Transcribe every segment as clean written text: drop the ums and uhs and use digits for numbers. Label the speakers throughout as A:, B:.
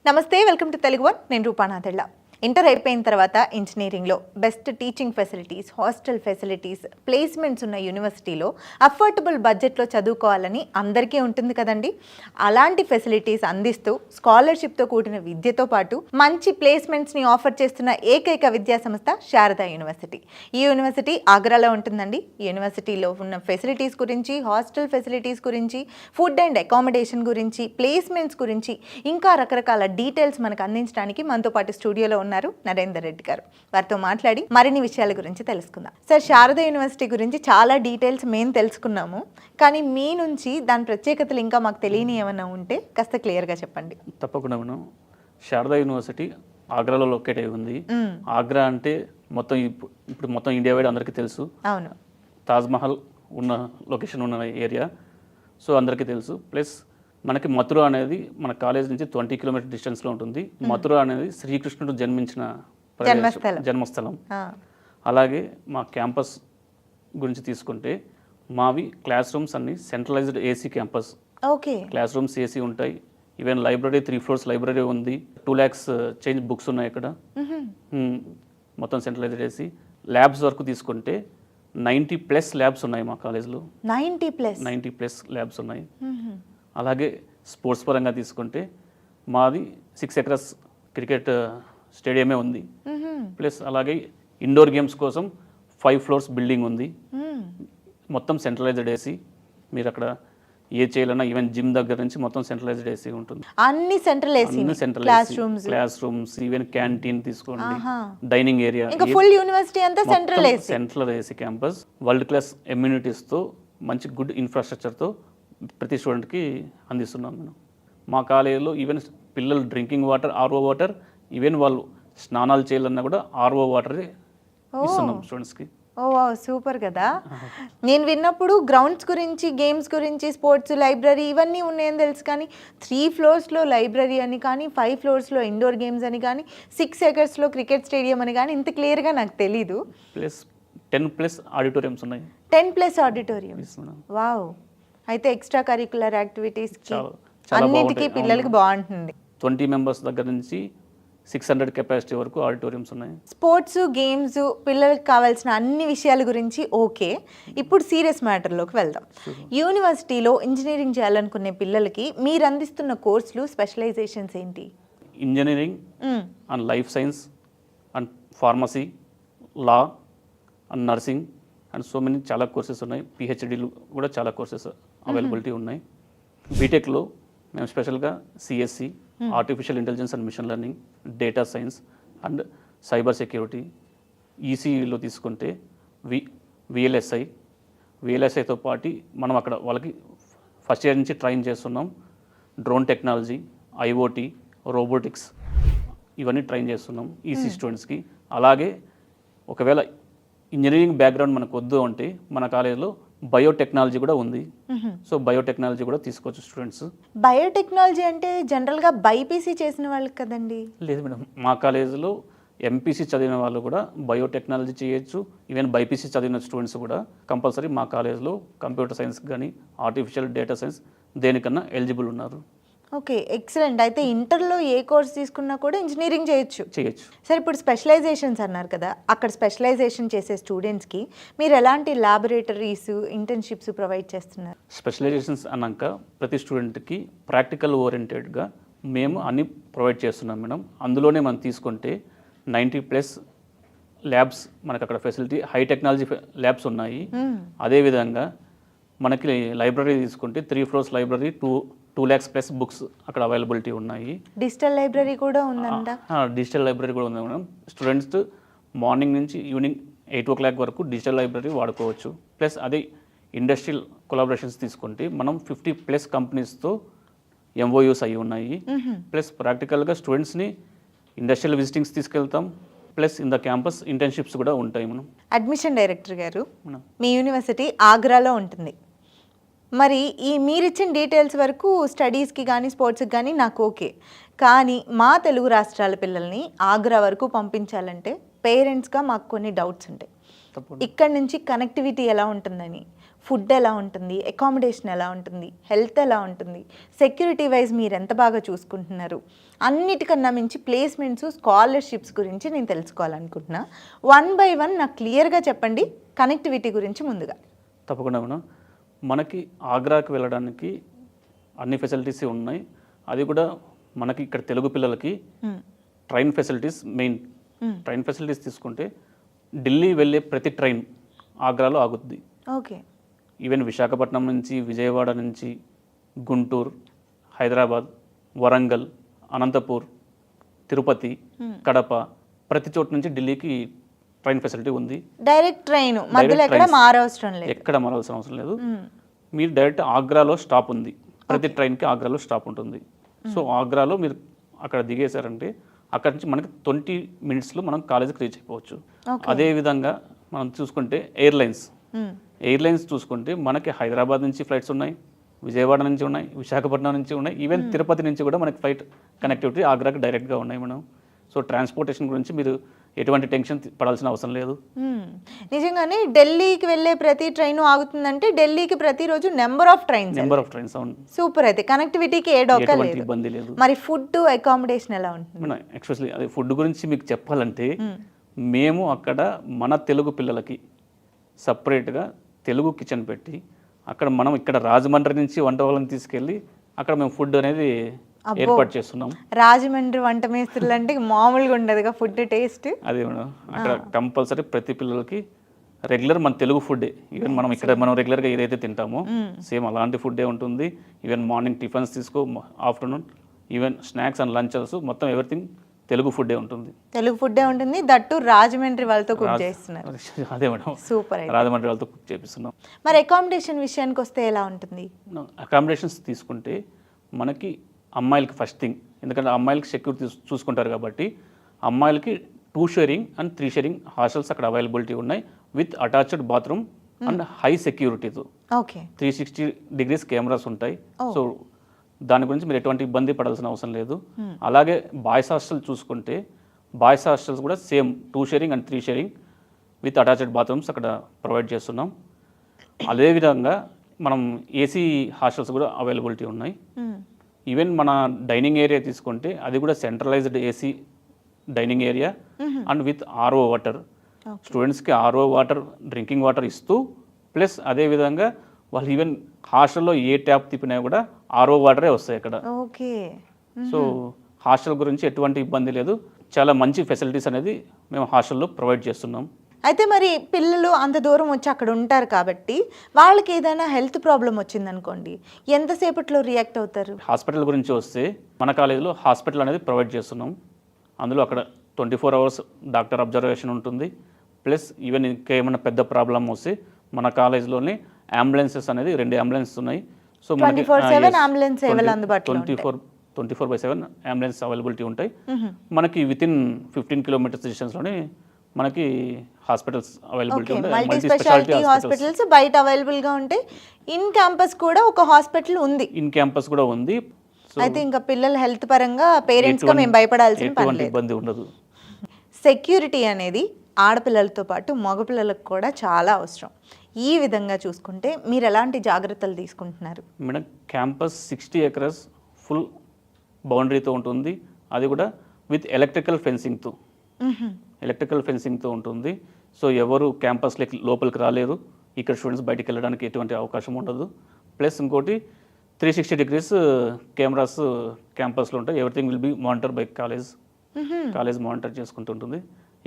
A: నమస్తే, welcome to Telugu one. నేను రూపానాథెళ్ళ. Inter అయిపోయిన తర్వాత ఇంజనీరింగ్లో best teaching facilities, hostel facilities, placements ఉన్న యూనివర్సిటీలో అఫోర్డబుల్ బడ్జెట్లో చదువుకోవాలని అందరికీ ఉంటుంది కదండి. అలాంటి ఫెసిలిటీస్ అందిస్తూ స్కాలర్షిప్తో కూడిన విద్యతో పాటు మంచి ప్లేస్మెంట్స్ని ఆఫర్ చేస్తున్న ఏకైక విద్యా సంస్థ శారదా యూనివర్సిటీ. ఈ యూనివర్సిటీ ఆగ్రాలో ఉంటుందండి. యూనివర్సిటీలో ఉన్న ఫెసిలిటీస్ గురించి, హాస్టల్ ఫెసిలిటీస్ గురించి, ఫుడ్ అండ్ అకామిడేషన్ గురించి, ప్లేస్మెంట్స్ గురించి ఇంకా రకరకాల డీటెయిల్స్ మనకు అందించడానికి మనతో పాటు స్టూడియోలో ఉన్నారు నరేందర్ రెడ్డి గారు. వారితో మాట్లాడి మరిన్ని విషయాల గురించి తెలుసుకుందాం. సార్, శారదా యూనివర్సిటీ గురించి చాలా డీటెయిల్స్ మేము తెలుసుకున్నాము, కానీ మీ నుంచి దాని ప్రత్యేకతలు ఇంకా మాకు తెలియని ఏమైనా ఉంటే కాస్త క్లియర్గా చెప్పండి.
B: తప్పకుండా. మనం శారదా యూనివర్సిటీ ఆగ్రాలో లొకేట్ అయి ఉంది. ఆగ్రా అంటే మొత్తం ఇప్పుడు మొత్తం ఇండియా వైడ్ అందరికీ తెలుసు.
A: అవును,
B: తాజ్మహల్ ఉన్న లొకేషన్ ఉన్న ఏరియా, సో అందరికీ తెలుసు. ప్లస్ మనకి మథుర అనేది మన కాలేజ్ నుంచి 20 కిలోమీటర్ డిస్టెన్స్లో ఉంటుంది. మథుర అనేది శ్రీకృష్ణుడు జన్మించిన జన్మస్థలం. అలాగే మా క్యాంపస్ గురించి తీసుకుంటే మావి క్లాస్ రూమ్స్ అన్ని centralised AC campus.
A: Okay,
B: class rooms AC ఉంటాయి. ఈవెన్ లైబ్రరీ 3 floors లైబ్రరీ ఉంది. 2 lakhs చేంజ్ బుక్స్ ఉన్నాయి ఇక్కడ. మొత్తం సెంట్రలైజ్డ్ ఏసీ. ల్యాబ్స్ వరకు తీసుకుంటే 90+ ల్యాబ్స్ ఉన్నాయి మా కాలేజ్లో. 90+ ల్యాబ్స్ ఉన్నాయి. అలాగే స్పోర్ట్స్ పరంగా తీసుకుంటే మాది 6 acres క్రికెట్ స్టేడియమే ఉంది. ప్లస్ అలాగే ఇండోర్ గేమ్స్ కోసం 5 floors బిల్డింగ్ ఉంది. మొత్తం సెంట్రలైజ్డ్ ఏసీ. మీరు అక్కడ ఏ చేయాలన్నా ఈవెన్ జిమ్ దగ్గర నుంచి మొత్తం సెంట్రలైజ్డ్ ఏసీ ఉంటుంది.
A: అన్ని central
B: classrooms, even canteen తీసుకోండి, డైనింగ్ ఏరియా.
A: ఫుల్ యూనివర్సిటీ అంతా
B: central AC campus. World class ఎమ్యూనిటీస్తో మంచి గుడ్ ఇన్ఫ్రాస్ట్రక్చర్తో ప్రతి స్టూడెంట్కి అందిస్తున్నాం మేము. మా కాలేజీలో ఈవెన్ పిల్లలు drinking water, RO water, even వాళ్ళు స్నానాలు చేయాలన్నా కూడా ఆర్ఓ వాటరే ఇస్తున్నాం స్టూడెంట్స్కి.
A: ఓ వావ్, సూపర్ కదా. నేను విన్నప్పుడు గ్రౌండ్స్ గురించి, గేమ్స్ గురించి, స్పోర్ట్స్, లైబ్రరీ ఇవన్నీ ఉన్నాయని తెలుసు, కానీ 3 floors లైబ్రరీ అని కానీ, 5 floors ఇండోర్ గేమ్స్ అని కానీ, 6 acres క్రికెట్ స్టేడియం అని కానీ ఇంత క్లియర్గా నాకు తెలీదు.
B: ప్లస్ 10+ ఆడిటోరియంస్ ఉన్నాయి.
A: 10+ ఆడిటోరియంస్. వావ్. అయితే ఎక్స్ట్రా కరిక్యులర్ యాక్టివిటీస్కి అన్నిటికీ పిల్లలకి బాగుంటుంది.
B: 20 members దగ్గర నుంచి 600 కెపాసిటీ వరకు ఆడిటోరియంస్ ఉన్నాయి.
A: స్పోర్ట్స్, గేమ్స్, పిల్లలకి కావాల్సిన అన్ని విషయాల గురించి ఓకే. ఇప్పుడు సీరియస్ మ్యాటర్లోకి వెళ్దాం. యూనివర్సిటీలో ఇంజనీరింగ్ చేయాలనుకునే పిల్లలకి మీరు అందిస్తున్న కోర్సులు, స్పెషలైజేషన్స్ ఏంటి?
B: Engineering and life science and pharmacy, law and nursing and so many చాలా కోర్సెస్ ఉన్నాయి. పిహెచ్డీలు కూడా చాలా కోర్సెస్ అవైలబిలిటీ ఉన్నాయి. బీటెక్లో మేము స్పెషల్గా CSC, artificial intelligence and machine learning, data science and cyber security. ఈసీఈలో తీసుకుంటే విఎల్ఎస్ఐతో పాటు మనం అక్కడ వాళ్ళకి ఫస్ట్ ఇయర్ నుంచి ట్రైన్ చేస్తున్నాం. డ్రోన్ టెక్నాలజీ, ఐఓటీ, రోబోటిక్స్ ఇవన్నీ ట్రైన్ చేస్తున్నాం ఈసీ స్టూడెంట్స్కి. అలాగే ఒకవేళ ఇంజనీరింగ్ బ్యాక్గ్రౌండ్ మనకు వద్దు అంటే మన కాలేజీలో బయోటెక్నాలజీ కూడా ఉంది. సో బయోటెక్నాలజీ కూడా తీసుకోవచ్చు స్టూడెంట్స్.
A: బయోటెక్నాలజీ అంటే జనరల్గా బైపీసీ చేసిన వాళ్ళకి కదండి?
B: లేదు మేడం, మా కాలేజీలో ఎంపీసీ చదివిన వాళ్ళు కూడా బయోటెక్నాలజీ చేయొచ్చు. ఈవెన్ బైపీసీ చదివిన స్టూడెంట్స్ కూడా కంపల్సరీ మా కాలేజీలో కంప్యూటర్ సైన్స్ కానీ, ఆర్టిఫిషియల్ డేటా సైన్స్ దేనికన్నా ఎలిజిబుల్ ఉన్నారు.
A: Okay, excellent. అయితే ఇంటర్లో ఏ కోర్స్ తీసుకున్నా కూడా ఇంజనీరింగ్ చేయొచ్చు. సార్, ఇప్పుడు స్పెషలైజేషన్స్ అన్నారు కదా, అక్కడ స్పెషలైజేషన్ చేసే స్టూడెంట్స్కి మీరు ఎలాంటి ల్యాబొరేటరీస్, ఇంటర్న్షిప్స్ ప్రొవైడ్ చేస్తున్నారు?
B: స్పెషలైజేషన్స్ అన్నాక ప్రతి స్టూడెంట్కి ప్రాక్టికల్ ఓరియంటెడ్గా మేము అన్ని ప్రొవైడ్ చేస్తున్నాం మేడం. అందులోనే మనం తీసుకుంటే 90+ ల్యాబ్స్ మనకు అక్కడ ఫెసిలిటీ, హై టెక్నాలజీ ల్యాబ్స్ ఉన్నాయి. అదేవిధంగా మనకి లైబ్రరీ తీసుకుంటే 3 floors లైబ్రరీ, 2 lakhs+ బుక్స్ అక్కడ అవైలబిలిటీ ఉన్నాయి.
A: డిజిటల్ లైబ్రరీ కూడా ఉందంట?
B: డిజిటల్ లైబ్రరీ కూడా ఉంది మేడం. స్టూడెంట్స్ మార్నింగ్ నుంచి ఈవినింగ్ 8 o'clock వరకు డిజిటల్ లైబ్రరీ వాడుకోవచ్చు. ప్లస్ అదే ఇండస్ట్రియల్ కొలాబరేషన్స్ తీసుకుంటే మనం 50+ కంపెనీస్తో ఎంఓయూస్ అయి ఉన్నాయి. ప్లస్ ప్రాక్టికల్గా స్టూడెంట్స్ని ఇండస్ట్రియల్ విజిటింగ్స్ తీసుకెళ్తాం. Plus in the campus internships కూడా ఉంటాయి. మనం
A: అడ్మిషన్ డైరెక్టర్ గారు, మీ యూనివర్సిటీ ఆగ్రాలో ఉంటుంది. మరి మీరిచ్చిన డీటెయిల్స్ వరకు స్టడీస్కి కానీ, స్పోర్ట్స్కి కానీ నాకు ఓకే. కానీ మా తెలుగు రాష్ట్రాల పిల్లల్ని ఆగ్రా వరకు పంపించాలంటే పేరెంట్స్గా మాకు కొన్ని డౌట్స్ ఉంటాయి. ఇక్కడి నుంచి కనెక్టివిటీ ఎలా ఉంటుందని, ఫుడ్ ఎలా ఉంటుంది, అకామిడేషన్ ఎలా ఉంటుంది, హెల్త్ ఎలా ఉంటుంది, సెక్యూరిటీ వైజ్ మీరు ఎంత బాగా చూసుకుంటున్నారు, అన్నిటికన్నా మించి ప్లేస్మెంట్స్, స్కాలర్షిప్స్ గురించి నేను తెలుసుకోవాలనుకుంటున్నా. 1 by 1 నాకు క్లియర్గా చెప్పండి. కనెక్టివిటీ గురించి ముందుగా.
B: తప్పకుండా మేడం. మనకి ఆగ్రాకి వెళ్ళడానికి అన్ని ఫెసిలిటీస్ ఉన్నాయి. అది కూడా మనకి ఇక్కడ తెలుగు పిల్లలకి train facilities main. Train facilities తీసుకుంటే ఢిల్లీ వెళ్ళే ప్రతి ట్రైన్ ఆగ్రాలో ఆగుద్ది.
A: ఓకే.
B: ఈవెన్ విశాఖపట్నం నుంచి, విజయవాడ నుంచి, గుంటూరు, హైదరాబాద్, వరంగల్, అనంతపూర్, తిరుపతి, కడప, ప్రతి చోటు నుంచి ఢిల్లీకి ట్రైన్ ఫెసిలిటీ ఉంది.
A: డైరెక్ట్ ట్రైన్, మధ్యలో ఎక్కడ మారవసరం లేదు.
B: ఎక్కడ మారాల్సిన అవసరం లేదు. మీరు డైరెక్ట్ ఆగ్రాలో స్టాప్ ఉంది. ప్రతి ట్రైన్కి ఆగ్రాలో స్టాప్ ఉంటుంది. సో ఆగ్రాలో మీరు అక్కడ దిగేశారంటే అక్కడ నుంచి మనకి 20 minutesలో మనం కాలేజీకి రీచ్ అయిపోవచ్చు. అదేవిధంగా మనం చూసుకుంటే ఎయిర్లైన్స్ చూసుకుంటే మనకి హైదరాబాద్ నుంచి ఫ్లైట్స్ ఉన్నాయి, విజయవాడ నుంచి ఉన్నాయి, విశాఖపట్నం నుంచి ఉన్నాయి, ఈవెన్ తిరుపతి నుంచి కూడా మనకి ఫ్లైట్ కనెక్టివిటీ ఆగ్రాకి డైరెక్ట్గా ఉన్నాయి మనం. సో ట్రాన్స్పోర్టేషన్ గురించి మీరు ఎటువంటి టెన్షన్ పడాల్సిన అవసరం లేదు.
A: నిజంగానే ఢిల్లీకి వెళ్ళే ప్రతి ట్రైన్ ఆగుతుందంటే ఢిల్లీకి ప్రతిరోజు నెంబర్ ఆఫ్ ట్రైన్స్
B: అవును.
A: సూపర్. అయితే కనెక్టివిటీకి ఎటువంటి
B: ఇబ్బంది లేదు.
A: మరి ఫుడ్, అకామిడేషన్ ఎలా ఉంటుంది?
B: ఎక్స్పెషల్లీ అదే ఫుడ్ గురించి మీకు చెప్పాలంటే మేము అక్కడ మన తెలుగు పిల్లలకి సపరేట్గా తెలుగు కిచెన్ పెట్టి అక్కడ మనం ఇక్కడ రాజమండ్రి నుంచి వంట వాళ్ళని తీసుకెళ్ళి అక్కడ మేము ఫుడ్ అనేది ఏర్పాటు చేస్తున్నాం.
A: రాజమండ్రి వంట మేస్త్రులు అంటే మామూలుగా ఉండదుగా ఫుడ్ టేస్ట్.
B: అదే మేడం, అక్కడ కంపల్సరీ ప్రతి పిల్లలకి రెగ్యులర్ మన తెలుగు ఫుడ్డే. ఈవెన్ మనం ఇక్కడ మనం రెగ్యులర్గా ఏదైతే తింటామో సేమ్ అలాంటి ఫుడ్డే ఉంటుంది. ఈవెన్ మార్నింగ్ టిఫిన్స్ తీసుకో, afternoon even snacks and lunches మొత్తం ఎవ్రీథింగ్ తెలుగు ఫుడ్డే ఉంటుంది.
A: దట్టు రాజమండ్రి వాళ్ళతో కుక్ చేస్తున్నారు.
B: అదే మేడం,
A: సూపర్.
B: రాజమండ్రి వాళ్ళతో కుక్ చేపిస్తున్నాం.
A: మరి అకామిడేషన్ విషయానికి వస్తే ఎలా ఉంటుంది?
B: అకామిడేషన్స్ తీసుకుంటే మనకి అమ్మాయిలకి ఫస్ట్ థింగ్, ఎందుకంటే అమ్మాయిలకి సెక్యూరిటీ చూసుకుంటారు కాబట్టి అమ్మాయిలకి 2 sharing and 3 sharing హాస్టల్స్ అక్కడ అవైలబిలిటీ ఉన్నాయి with attached bathroom and high సెక్యూరిటీతో.
A: ఓకే.
B: 360 degrees కెమెరాస్ ఉంటాయి. సో దాని గురించి మీరు ఎటువంటి ఇబ్బంది పడాల్సిన అవసరం లేదు. అలాగే బాయ్స్ హాస్టల్ చూసుకుంటే బాయ్స్ హాస్టల్స్ కూడా same 2 sharing and 3 sharing with attached bathrooms అక్కడ ప్రొవైడ్ చేస్తున్నాం. అదేవిధంగా మనం ఏసీ హాస్టల్స్ కూడా అవైలబిలిటీ ఉన్నాయి. ఈవెన్ మన డైనింగ్ ఏరియా తీసుకుంటే అది కూడా centralised AC dining area and with RO water. స్టూడెంట్స్కి ఆర్ఓ వాటర్, డ్రింకింగ్ వాటర్ ఇస్తూ ప్లస్ అదేవిధంగా వాళ్ళు ఈవెన్ హాస్టల్లో ఏ ట్యాప్ తిప్పినా కూడా ఆర్ఓ వాటరే వస్తాయి అక్కడ.
A: ఓకే.
B: సో హాస్టల్ గురించి ఎటువంటి ఇబ్బంది లేదు. చాలా మంచి ఫెసిలిటీస్ అనేది మేము హాస్టల్లో ప్రొవైడ్ చేస్తున్నాం.
A: అయితే మరి పిల్లలు అంత దూరం వచ్చి అక్కడ ఉంటారు కాబట్టి వాళ్ళకి ఏదైనా హెల్త్ ప్రాబ్లం వచ్చిందనుకోండి, ఎంతసేపట్లో రియాక్ట్ అవుతారు?
B: హాస్పిటల్ గురించి వస్తే మన కాలేజీలో హాస్పిటల్ అనేది ప్రొవైడ్ చేస్తున్నాం. అందులో అక్కడ 24 hours డాక్టర్ అబ్జర్వేషన్ ఉంటుంది. ప్లస్ ఈవెన్ ఇంకా ఏమైనా పెద్ద ప్రాబ్లం వస్తే మన కాలేజ్లోనే అంబులెన్సెస్ అనేది 2 అంబులెన్సెస్ ఉన్నాయి. సో
A: 24/7 అంబులెన్స్ సేవలు అందుబాటులో ఉంటాయి.
B: 24/7 అంబులెన్స్ అవైలబిలిటీ ఉంటాయి. మనకి వితిన్ 15 kilometers డిస్టెన్స్లోనే మనకి హాస్పిటల్స్ అవైలబిలిటీ ఉంటాయి.
A: మల్టీ స్పెషాలిటీ హాస్పిటల్స్ బయట అవైలబుల్గా ఉంటాయి. ఇన్ క్యాంపస్ కూడా ఒక హాస్పిటల్ ఉంది.
B: ఇన్ క్యాంపస్ కూడా ఉంది.
A: అయితే ఇంకా పిల్లల హెల్త్ పరంగా పేరెంట్స్గా మేము భయపడాల్సిన పని లేదు,
B: ఇబ్బంది ఉండదు.
A: సెక్యూరిటీ అనేది ఆడపిల్లలతో పాటు మగపిల్లలకు కూడా చాలా అవసరం. ఈ విధంగా చూసుకుంటే మీరు ఎలాంటి జాగ్రత్తలు తీసుకుంటున్నారు?
B: మేడం, క్యాంపస్ 60 acres ఫుల్ బౌండరీతో ఉంటుంది. అది కూడా విత్ ఎలక్ట్రికల్ ఫెన్సింగ్తో ఉంటుంది. సో ఎవరు క్యాంపస్ లోపలికి రాలేరు. ఇక్కడ స్టూడెంట్స్ బయటికి వెళ్ళడానికి ఎటువంటి అవకాశం ఉండదు. ప్లస్ ఇంకోటి 360 degrees కెమెరాస్ క్యాంపస్లో ఉంటాయి. Everything will be monitor by college monitor చేసుకుంటుంటుంది.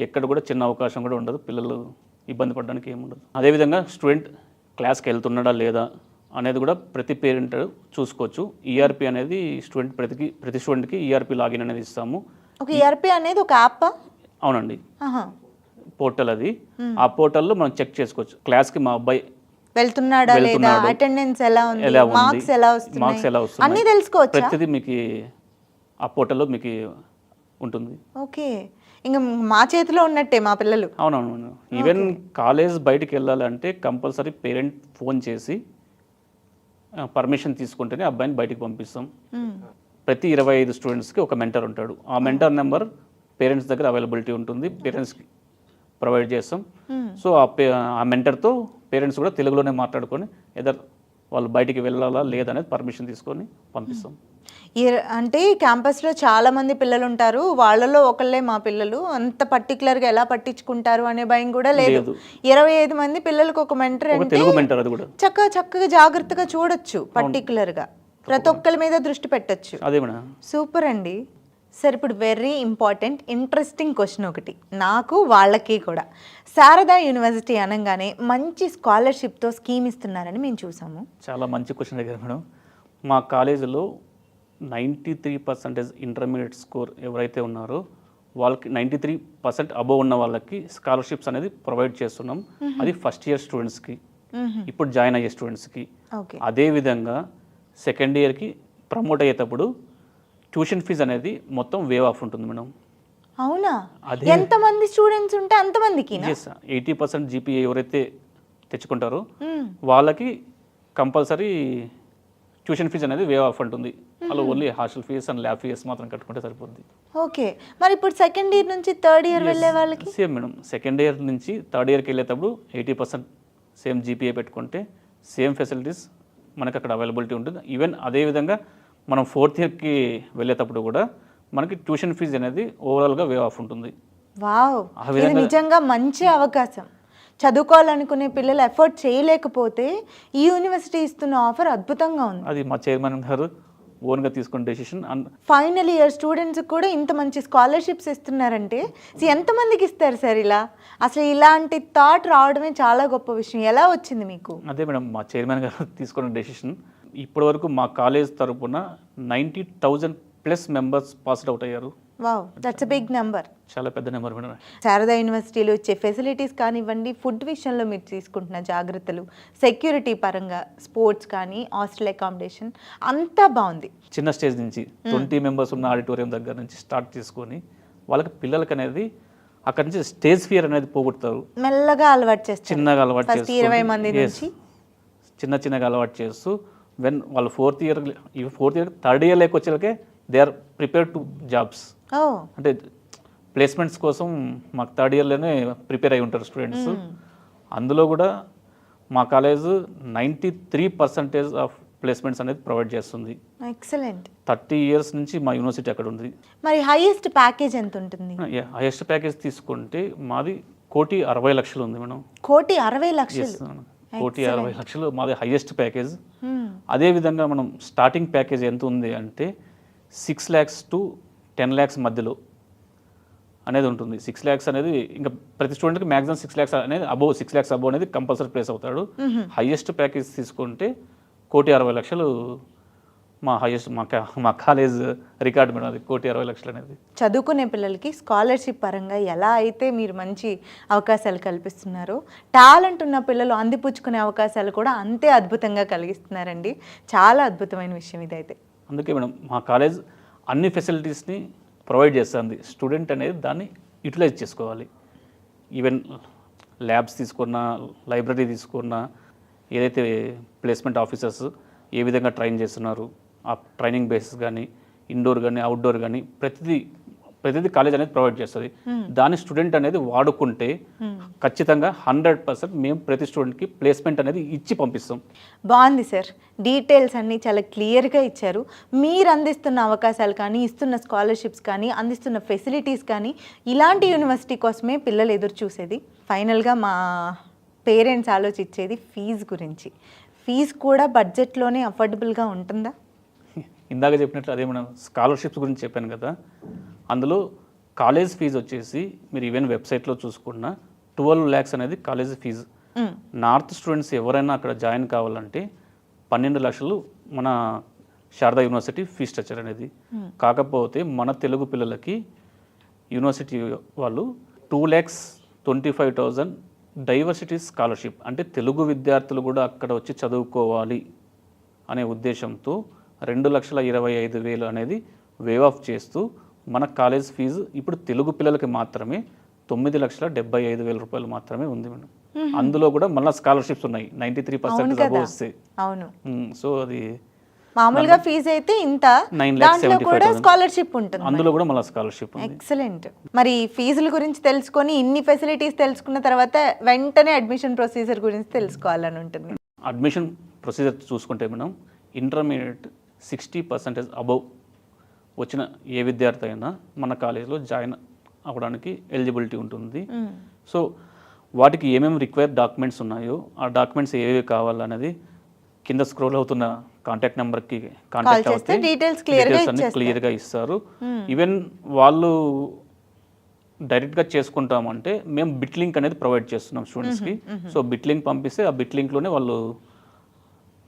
B: ఎక్కడ కూడా చిన్న అవకాశం కూడా ఉండదు. పిల్లలు ఇబ్బంది పడడానికి ఏముండదు. అదేవిధంగా స్టూడెంట్ క్లాస్కి వెళ్తున్నాడా లేదా అనేది కూడా ప్రతి పేరెంట్ చూసుకోవచ్చు. ఈఆర్పి అనేది ప్రతి స్టూడెంట్కి ఈఆర్పి లాగిన్ అనేది ఇస్తాము.
A: ఒక ఈఆర్పి అనేది ఒక యాప్?
B: అవునండి, పోర్టల్ అది. ఆ పోర్టల్లో మనం చెక్ చేసుకోవచ్చు క్లాస్కి మా అబ్బాయి
A: వెళ్తున్నాడా లేదా, అటెండెన్స్ ఎలా ఉంది, మార్క్స్ ఎలా వస్తున్నాయి అన్నీ తెలుసుకోవచ్చు.
B: ప్రతిదీ మీకు ఆ పోర్టల్లో మీకు ఉంటుంది.
A: ఓకే. ఇంకా మా చేతిలో ఉన్నట్టే మా పిల్లలు.
B: అవునవును. ఈవెన్ కాలేజ్ బయటికి వెళ్ళాలంటే కంపల్సరీ పేరెంట్ ఫోన్ చేసి పర్మిషన్ తీసుకుంటేనే అబ్బాయిని బయటికి పంపిస్తాం. ప్రతి 25 స్టూడెంట్స్కి ఒక మెంటర్ ఉంటాడు. ఆ మెంటర్ నెంబర్ పేరెంట్స్ దగ్గర అవైలబిలిటీ ఉంటుంది. పేరెంట్స్కి ప్రొవైడ్ చేస్తాం. సో ఆ మెంటర్తో పేరెంట్స్ కూడా తెలుగులోనే మాట్లాడుకొని ఎదర్ వాళ్ళు బయటికి వెళ్ళాలా లేదనేది పర్మిషన్ తీసుకొని పంపిస్తాం.
A: అంటే క్యాంపస్లో చాలా మంది పిల్లలు ఉంటారు, వాళ్ళలో ఒకళ్ళే మా పిల్లలు, అంత పర్టికులర్గా ఎలా పట్టించుకుంటారు అనే భయం కూడా లేదు. 25 మంది పిల్లలకు ఒక మెంటర్ అంటే
B: తెలుగు మెంటర్ అది కూడా
A: చక్కగా జాగ్రత్తగా చూడొచ్చు, పర్టికులర్గా ప్రతి ఒక్కరి మీద దృష్టి పెట్టొచ్చు.
B: అదే మేడం.
A: సూపర్ అండి. సార్ ఇప్పుడు వెరీ ఇంపార్టెంట్ ఇంట్రెస్టింగ్ క్వశ్చన్ ఒకటి నాకు వాళ్ళకి కూడా. శారదా యూనివర్సిటీ అనగానే మంచి స్కాలర్షిప్తో స్కీమ్ ఇస్తున్నారని మేము చూసాము.
B: చాలా మంచి క్వశ్చన్ అడిగారు మేడం. మా కాలేజీలో 93% ఇంటర్మీడియట్ స్కోర్ ఎవరైతే ఉన్నారో వాళ్ళకి 93% అబోవ్ ఉన్న వాళ్ళకి స్కాలర్షిప్స్ అనేది ప్రొవైడ్ చేస్తున్నాం. అది ఫస్ట్ ఇయర్ స్టూడెంట్స్కి, ఇప్పుడు జాయిన్ అయ్యే స్టూడెంట్స్కి. అదేవిధంగా సెకండ్ ఇయర్కి ప్రమోట్ అయ్యేటప్పుడు ట్యూషన్ ఫీజు అనేది మొత్తం వేవ్ ఆఫ్ ఉంటుంది మేడం.
A: అవునా? ఎంతమంది స్టూడెంట్స్ ఉంటే అంతమందికి
B: 80% జీపీఏ ఎవరైతే తెచ్చుకుంటారో వాళ్ళకి కంపల్సరీ ట్యూషన్ ఫీజు అనేది వేవ్ ఆఫ్ ఉంటుంది. అలా only hostel fee and lab fee మాత్రం కట్టుకుంటే సరిపోద్ది.
A: ఓకే, మరి ఇప్పుడు సెకండ్ ఇయర్ నుంచి థర్డ్ ఇయర్ వెళ్ళే వాళ్ళకి
B: సేమ్ మేడం. సెకండ్ ఇయర్ నుంచి థర్డ్ ఇయర్కి వెళ్ళేటప్పుడు 80% సేమ్ జీపీఏ పెట్టుకుంటే సేమ్ ఫెసిలిటీస్ మనకి అక్కడ అవైలబిలిటీ ఉంటుంది. ఈవెన్ అదేవిధంగా మనం ఫోర్త్ ఇయర్కి వెళ్ళేటప్పుడు కూడా మనకి ట్యూషన్ ఫీజు అనేది ఓవరాల్గా వేవ్ ఆఫ్ ఉంటుంది.
A: వావ్, ఇది నిజంగా మంచి అవకాశం. చదువుకోవాలనుకునే పిల్లలు ఎఫర్ట్ చేయలేకపోతే ఈ యూనివర్సిటీ ఇస్తున్న ఆఫర్ అద్భుతంగా ఉంది.
B: అది మా చైర్మన్ గారు ఓన్గా తీసుకున్న డెసిషన్.
A: ఫైనల్ ఇయర్ స్టూడెంట్స్కి కూడా ఇంత మంచి స్కాలర్షిప్స్ ఇస్తున్నారంటే ఎంతమందికి ఇస్తారు సార్ ఇలా? అసలు ఇలాంటి థాట్ రావడమే చాలా గొప్ప విషయం. ఎలా వచ్చింది మీకు?
B: అదే మేడం, మా చైర్మన్ గారు తీసుకున్న డెసిషన్. ఇప్పటివరకు మా కాలేజ్ తరపున 90,000+ మెంబర్స్ పాస్డ్ అవుట్ అయ్యారు.
A: Wow, that's a big number.
B: చాలా పెద్ద నెంబర్ మేడం.
A: శారదా యూనివర్సిటీలో వచ్చే ఫెసిలిటీస్ కానివ్వండి, ఫుడ్ విషయంలో మీరు తీసుకుంటున్న జాగ్రత్తలు, సెక్యూరిటీ పరంగా, స్పోర్ట్స్ కానీ, హాస్టల్ అకామిడేషన్ అంతా బాగుంది.
B: చిన్న స్టేజ్ నుంచి 20 మెంబర్స్ ఉన్న ఆడిటోరియం దగ్గర నుంచి స్టార్ట్ చేసుకొని వాళ్ళకి పిల్లలకి అనేది అక్కడి నుంచి స్టేజ్ ఫియర్ అనేది పోగొడతారు.
A: మెల్లగా అలవాటు చేస్తారు.
B: చిన్నగా అలవాటు
A: చేస్తూ 20 మంది నుంచి
B: చిన్నగా అలవాటు చేస్తూ వెన్ వాళ్ళు ఫోర్త్ ఇయర్ థర్డ్ ఇయర్ లేక వచ్చేకే they are prepare to jobs. అంటే ప్లేస్మెంట్స్ కోసం మాకు థర్డ్ ఇయర్లోనే ప్రిపేర్ అయి ఉంటారు స్టూడెంట్స్. అందులో కూడా మా కాలేజ్ 93% ఆఫ్ ప్లేస్మెంట్స్ అనేది ప్రొవైడ్ చేస్తుంది.
A: ఎక్సలెంట్.
B: 30 ఇయర్స్ నుంచి మా యూనివర్సిటీ అక్కడ ఉంది.
A: మరి హైయెస్ట్ ప్యాకేజ్ ఎంత ఉంటుంది?
B: హైయెస్ట్ ప్యాకేజ్ తీసుకుంటే మాది 1,60,00,000 ఉంది మేడం.
A: 1,60,00,000.
B: 1,60,00,000 మాది హైయెస్ట్ ప్యాకేజ్. అదేవిధంగా మనం స్టార్టింగ్ ప్యాకేజ్ ఎంత ఉంది అంటే 6 lakhs to 10 lakhs మధ్యలో అనేది ఉంటుంది. 6 lakhs అనేది ఇంకా ప్రతి స్టూడెంట్కి మ్యాక్సిమం 6 lakhs అనేది అబోవ్ 6 lakhs అబోవ్ అనేది కంపల్సరీ ప్లేస్ అవుతాడు. హైయెస్ట్ ప్యాకేజ్ తీసుకుంటే 1,60,00,000 మా హైయెస్ట్ మా కాలేజ్ రికార్డ్ మేడం. అది 1,60,00,000 అనేది.
A: చదువుకునే పిల్లలకి స్కాలర్షిప్ పరంగా ఎలా అయితే మీరు మంచి అవకాశాలు కల్పిస్తున్నారో, టాలెంట్ ఉన్న పిల్లలు అందిపుచ్చుకునే అవకాశాలు కూడా అంతే అద్భుతంగా కలిగిస్తున్నారండి. చాలా అద్భుతమైన విషయం ఇదైతే.
B: అందుకే మేడం మా కాలేజ్ అన్ని ఫెసిలిటీస్ని ప్రొవైడ్ చేస్తుంది. స్టూడెంట్ అనేది దాన్ని యూటిలైజ్ చేసుకోవాలి. ఈవెన్ ల్యాబ్స్ తీసుకున్నా, లైబ్రరీ తీసుకున్నా, ఏదైతే ప్లేస్మెంట్ ఆఫీసర్స్ ఏ విధంగా ట్రైన్ చేస్తున్నారు, ఆ ట్రైనింగ్ బేసిస్ కానీ, ఇండోర్ కానీ, అవుట్డోర్ కానీ ప్రతిదీ కాలేజ్ అనేది ప్రొవైడ్ చేస్తుంది. దాని స్టూడెంట్ అనేది వాడుకుంటే ఖచ్చితంగా 100% మేము ప్రతి స్టూడెంట్కి ప్లేస్మెంట్ అనేది ఇచ్చి పంపిస్తాం.
A: బాగుంది సార్, డీటెయిల్స్ అన్నీ చాలా క్లియర్గా ఇచ్చారు. మీరు అందిస్తున్న అవకాశాలు కానీ, ఇస్తున్న స్కాలర్షిప్స్ కానీ, అందిస్తున్న ఫెసిలిటీస్ కానీ, ఇలాంటి యూనివర్సిటీ కోసమే పిల్లలు ఎదురు చూసేది. ఫైనల్గా మా పేరెంట్స్ ఆలోచించేది ఫీజు గురించి. ఫీజు కూడా బడ్జెట్లోనే అఫోర్డబుల్గా ఉంటుందా?
B: ఇందాక చెప్పినట్లు అదే మనం స్కాలర్షిప్స్ గురించి చెప్పాను కదా, అందులో కాలేజ్ ఫీజు వచ్చేసి మీరు ఈవెన్ వెబ్సైట్లో చూసుకున్న 12 lakhs అనేది కాలేజ్ ఫీజు. నార్త్ స్టూడెంట్స్ ఎవరైనా అక్కడ జాయిన్ కావాలంటే 12 లక్షలు మన శారదా యూనివర్సిటీ ఫీ స్ట్రక్చర్ అనేది. కాకపోతే మన తెలుగు పిల్లలకి యూనివర్సిటీ వాళ్ళు 2,25,000 డైవర్సిటీ స్కాలర్షిప్, అంటే తెలుగు విద్యార్థులు కూడా అక్కడ వచ్చి చదువుకోవాలి అనే ఉద్దేశంతో 2,25,000 అనేది వేవ్ ఆఫ్ చేస్తూ మన కాలేజ్ ఫీజు ఇప్పుడు తెలుగు పిల్లలకి మాత్రమే 9,75,000 రూపాయలు మాత్రమే ఉంది మేడం. అందులో కూడా మళ్ళీ స్కాలర్షిప్స్ ఉన్నాయి 93% అబోవ్ వస్తాయి.
A: అవును.
B: సో అది
A: మామూలుగా ఫీజు అయితే ఇంత,
B: 9,75,000
A: దాంట్లో కూడా స్కాలర్షిప్ ఉంటుంది.
B: అందులో కూడా మళ్ళీ స్కాలర్షిప్ ఉంది.
A: ఎక్సలెంట్. మరి ఫీజుల గురించి తెలుసుకొని ఇన్ని ఫెసిలిటీస్ తెలుసుకున్న తర్వాత వెంటనే అడ్మిషన్ ప్రొసీజర్ గురించి తెలుసుకోవాలని ఉంటుంది.
B: అడ్మిషన్ ప్రొసీజర్ చూసుకుంటే మనం ఇంటర్మీడియట్ 60% అబవ్ వచ్చిన ఏ విద్యార్థి అయినా మన కాలేజీలో జాయిన్ అవ్వడానికి ఎలిజిబిలిటీ ఉంటుంది. సో వాటికి ఏమేమి రిక్వైర్డ్ డాక్యుమెంట్స్ ఉన్నాయో ఆ డాక్యుమెంట్స్ ఏవేవి కావాలనేది కింద స్క్రోల్ అవుతున్న కాంటాక్ట్ నెంబర్కి కాంటాక్ట్ అవుతే
A: డీటెయిల్స్
B: అన్ని క్లియర్గా ఇస్తారు. ఈవెన్ వాళ్ళు డైరెక్ట్గా చేసుకుంటామంటే మేము బిట్ లింక్ అనేది ప్రొవైడ్ చేస్తున్నాం స్టూడెంట్స్కి. సో బిట్ లింక్ పంపిస్తే ఆ బిట్ లింక్లోనే వాళ్ళు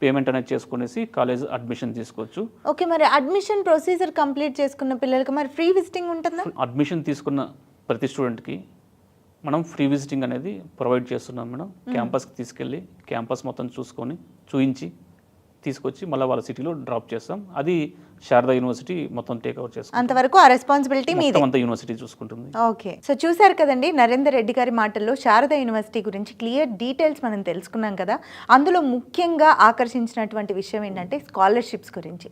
B: పేమెంట్ అనేది చేసుకునేసి కాలేజ్ అడ్మిషన్ తీసుకోవచ్చు.
A: ఓకే, మరి అడ్మిషన్ ప్రొసీజర్ కంప్లీట్ చేసుకున్న పిల్లలకి మరి ఫ్రీ విజిటింగ్ ఉంటుందా?
B: అడ్మిషన్ తీసుకున్న ప్రతి స్టూడెంట్కి మనం ఫ్రీ విజిటింగ్ అనేది ప్రొవైడ్ చేస్తున్నాం మేడం. క్యాంపస్కి తీసుకెళ్ళి క్యాంపస్ మొత్తం చూయించి తీసుకొచ్చి మళ్ళీ వాళ్ళ సిటీలో డ్రాప్ చేస్తాం. అది శారదా యూనివర్సిటీ మొత్తం టేక్ ఓవర్ చేస్తాం.
A: అంతవరకు ఆ రెస్పాన్సిబిలిటీ మీదే,
B: అంతా యూనివర్సిటీ చూసుకుంటుంది.
A: ఓకే, సో చూశారు కదండి నరేందర్ రెడ్డి గారి మాటల్లో శారదా యూనివర్సిటీ గురించి క్లియర్ డీటెయిల్స్ మనం తెలుసుకున్నాం కదా. అందులో ముఖ్యంగా ఆకర్షించినటువంటి విషయం ఏంటంటే స్కాలర్షిప్స్ గురించి.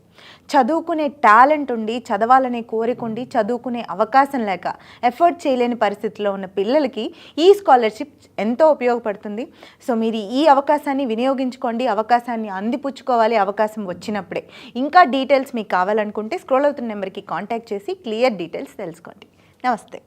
A: చదువుకునే టాలెంట్ ఉండి, చదవాలనే కోరిక ఉండి, చదువుకునే అవకాశం లేక ఎఫర్ట్ చేయలేని పరిస్థితిలో ఉన్న పిల్లలకి ఈ స్కాలర్షిప్ ఎంతో ఉపయోగపడుతుంది. సో మీరు ఈ అవకాశాన్ని వినియోగించుకోండి, అవకాశాన్ని అందిపుచ్చుకోవాలి అవకాశం వచ్చినప్పుడే. ఇంకా డీటెయిల్స్ మీకు కావాలనుకుంటే స్క్రోల్ అవుతున్న నెంబర్కి కాంటాక్ట్ చేసి క్లియర్ డీటెయిల్స్ తెలుసుకోండి. నమస్తే.